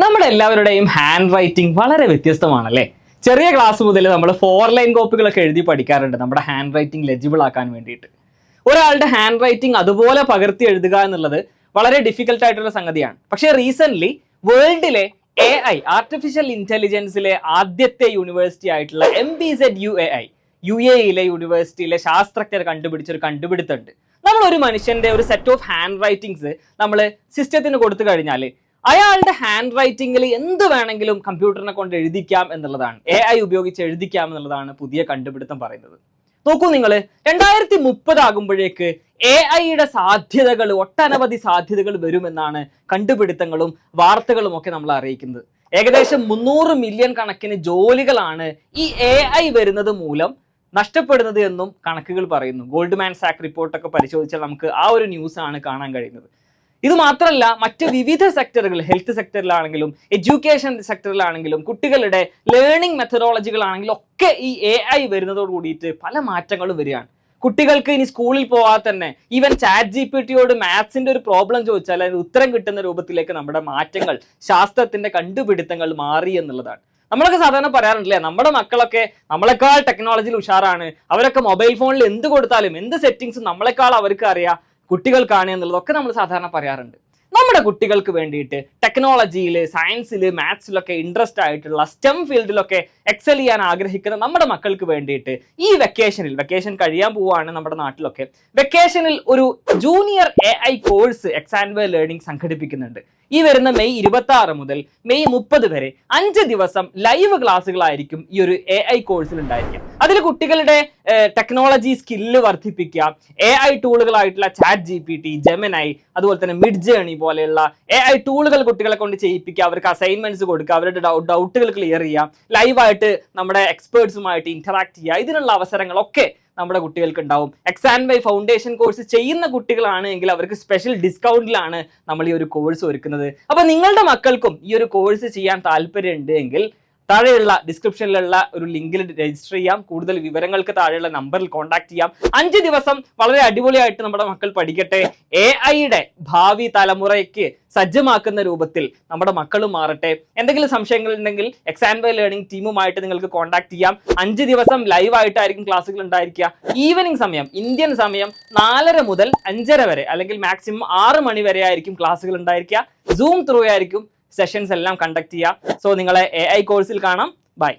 നമ്മുടെ എല്ലാവരുടെയും hand writing വളരെ വ്യത്യസ്തമാണല്ലേ. ചെറിയ ക്ലാസ് മുതൽ നമ്മൾ 4 ലൈൻ കോപ്പികളൊക്കെ എഴുതി പഠിക്കാറുണ്ട് നമ്മുടെ ഹാൻഡ് റൈറ്റിംഗ് ലെജിബിൾ ആക്കാൻ വേണ്ടിയിട്ട്. ഒരാളുടെ ഹാൻഡ് റൈറ്റിംഗ് അതുപോലെ പകർത്തി എഴുതുക എന്നുള്ളത് വളരെ ഡിഫിക്കൽട്ട് ആയിട്ടുള്ള സംഗതിയാണ്. പക്ഷേ റീസെന്റ് വേൾഡിലെ AI ആർട്ടിഫിഷ്യൽ ഇന്റലിജൻസിലെ ആദ്യത്തെ യൂണിവേഴ്സിറ്റി ആയിട്ടുള്ള MBZUAI UAE യൂണിവേഴ്സിറ്റിയിലെ ശാസ്ത്രജ്ഞർ കണ്ടുപിടിച്ചൊരു കണ്ടുപിടുത്തമുണ്ട്. നമ്മളൊരു മനുഷ്യന്റെ ഒരു സെറ്റ് ഓഫ് ഹാൻഡ് റൈറ്റിംഗ്സ് നമ്മൾ സിസ്റ്റത്തിന് കൊടുത്തു കഴിഞ്ഞാൽ അയാളുടെ ഹാൻഡ് റൈറ്റിംഗിൽ എന്ത് വേണമെങ്കിലും കമ്പ്യൂട്ടറിനെ കൊണ്ട് എഴുതിക്കാം എന്നുള്ളതാണ്, AI ഉപയോഗിച്ച് എഴുതിക്കാം എന്നുള്ളതാണ് പുതിയ കണ്ടുപിടുത്തം പറയുന്നത്. നോക്കൂ നിങ്ങൾ, 2030 ആകുമ്പോഴേക്ക് AI സാധ്യതകൾ, ഒട്ടനവധി സാധ്യതകൾ വരുമെന്നാണ് കണ്ടുപിടുത്തങ്ങളും വാർത്തകളും ഒക്കെ നമ്മൾ അറിയിക്കുന്നത്. ഏകദേശം 300 മില്യൺ കണക്കിന് ജോലികളാണ് ഈ AI വരുന്നത് മൂലം നഷ്ടപ്പെടുന്നത് എന്നും കണക്കുകൾ പറയുന്നു. ഗോൾഡ്മാൻ സാക്ക് റിപ്പോർട്ടൊക്കെ പരിശോധിച്ചാൽ നമുക്ക് ആ ഒരു ന്യൂസ് ആണ് കാണാൻ കഴിയുന്നത്. ഇത് മാത്രമല്ല, മറ്റ് വിവിധ സെക്ടറുകൾ, ഹെൽത്ത് സെക്ടറിലാണെങ്കിലും എഡ്യൂക്കേഷൻ സെക്ടറിലാണെങ്കിലും കുട്ടികളുടെ ലേണിംഗ് മെത്തഡോളജികളാണെങ്കിലും ഒക്കെ ഈ AI വരുന്നതോട് കൂടിയിട്ട് പല മാറ്റങ്ങളും വരികയാണ്. കുട്ടികൾക്ക് ഇനി സ്കൂളിൽ പോവാതെ തന്നെ ഈവൻ ChatGPT മാത്സിന്റെ ഒരു പ്രോബ്ലം ചോദിച്ചാൽ അതിന് ഉത്തരം കിട്ടുന്ന രൂപത്തിലേക്ക് നമ്മുടെ മാറ്റങ്ങൾ, ശാസ്ത്രത്തിന്റെ കണ്ടുപിടുത്തങ്ങൾ മാറി എന്നുള്ളതാണ്. നമ്മളൊക്കെ സാധാരണ പറയാറുണ്ടല്ലേ, നമ്മുടെ മക്കളൊക്കെ നമ്മളെക്കാൾ ടെക്നോളജിയിൽ ഉഷാറാണ്, അവരൊക്കെ മൊബൈൽ ഫോണിൽ എന്ത് കൊടുത്താലും എന്ത് സെറ്റിങ്സും നമ്മളെക്കാൾ അവർക്ക് അറിയാം, കുട്ടികൾക്കാണ് എന്നുള്ളതൊക്കെ നമ്മൾ സാധാരണ പറയാറുണ്ട്. നമ്മുടെ കുട്ടികൾക്ക് വേണ്ടിയിട്ട് ടെക്നോളജിയിൽ, സയൻസിൽ, മാത്സിലൊക്കെ ഇൻട്രസ്റ്റ് ആയിട്ടുള്ള STEM ഫീൽഡിലൊക്കെ എക്സൽ ചെയ്യാൻ ആഗ്രഹിക്കുന്ന നമ്മുടെ മക്കൾക്ക് വേണ്ടിയിട്ട് ഈ വെക്കേഷൻ കഴിയാൻ പോവുകയാണ് നമ്മുടെ നാട്ടിലൊക്കെ. വെക്കേഷനിൽ ഒരു ജൂനിയർ AI കോഴ്സ് എക്സാൻവേ ലേണിംഗ് സംഘടിപ്പിക്കുന്നുണ്ട്. ഈ വരുന്ന മെയ് 26 മുതൽ മെയ് 30 വരെ 5 ദിവസം ലൈവ് ക്ലാസ്സുകളായിരിക്കും ഈ ഒരു AI കോഴ്സിൽ ഉണ്ടായിരിക്കുക. അതിൽ കുട്ടികളുടെ ടെക്നോളജി സ്കില്ല് വർദ്ധിപ്പിക്കുക, AI ടൂളുകളായിട്ടുള്ള ChatGPT, Gemini, അതുപോലെ തന്നെ Midjourney പോലെയുള്ള AI ടൂളുകൾ കുട്ടികളെ കൊണ്ട് ചെയ്യിപ്പിക്കുക, അവർക്ക് അസൈൻമെന്റ്സ് കൊടുക്കുക, അവരുടെ ഡൗട്ടുകൾ ക്ലിയർ ചെയ്യുക, ലൈവായിട്ട് നമ്മുടെ എക്സ്പേർട്സുമായിട്ട് ഇന്ററാക്ട് ചെയ്യുക, ഇതിനുള്ള അവസരങ്ങളൊക്കെ നമ്മുടെ കുട്ടികൾക്ക് ഉണ്ടാവും. എക്സാൻവേ ഫൗണ്ടേഷൻ കോഴ്സ് ചെയ്യുന്ന കുട്ടികളാണ് എങ്കിൽ അവർക്ക് സ്പെഷ്യൽ ഡിസ്കൗണ്ടിലാണ് നമ്മൾ ഈ ഒരു കോഴ്സ് ഒരുക്കുന്നത്. അപ്പൊ നിങ്ങളുടെ മക്കൾക്കും ഈ ഒരു കോഴ്സ് ചെയ്യാൻ താല്പര്യമുണ്ട് എങ്കിൽ താഴെയുള്ള ഡിസ്ക്രിപ്ഷനിലുള്ള ഒരു ലിങ്കിൽ രജിസ്റ്റർ ചെയ്യാം. കൂടുതൽ വിവരങ്ങൾക്ക് താഴെയുള്ള നമ്പറിൽ കോൺടാക്ട് ചെയ്യാം. 5 ദിവസം വളരെ അടിപൊളിയായിട്ട് നമ്മുടെ മക്കൾ പഠിക്കട്ടെ. AI ഭാവി തലമുറയ്ക്ക് സജ്ജമാക്കുന്ന രൂപത്തിൽ നമ്മുടെ മക്കളും മാറട്ടെ. എന്തെങ്കിലും സംശയങ്ങൾ ഉണ്ടെങ്കിൽ എക്സാൻവേ ലേണിംഗ് ടീമുമായിട്ട് നിങ്ങൾക്ക് കോൺടാക്ട് ചെയ്യാം. 5 ദിവസം ലൈവ് ആയിട്ടായിരിക്കും ക്ലാസ്സുകൾ ഉണ്ടായിരിക്കുക. ഈവനിങ് സമയം, ഇന്ത്യൻ സമയം 4:30 മുതൽ 5:30 വരെ, അല്ലെങ്കിൽ മാക്സിമം 6 മണി വരെ ആയിരിക്കും ക്ലാസ്സുകൾ ഉണ്ടായിരിക്കുക. സൂം ത്രൂ ആയിരിക്കും സെഷൻസ് എല്ലാം കണ്ടക്ട് ചെയ്യുക. സോ നിങ്ങളെ AI കോഴ്സിൽ കാണാം. ബൈ.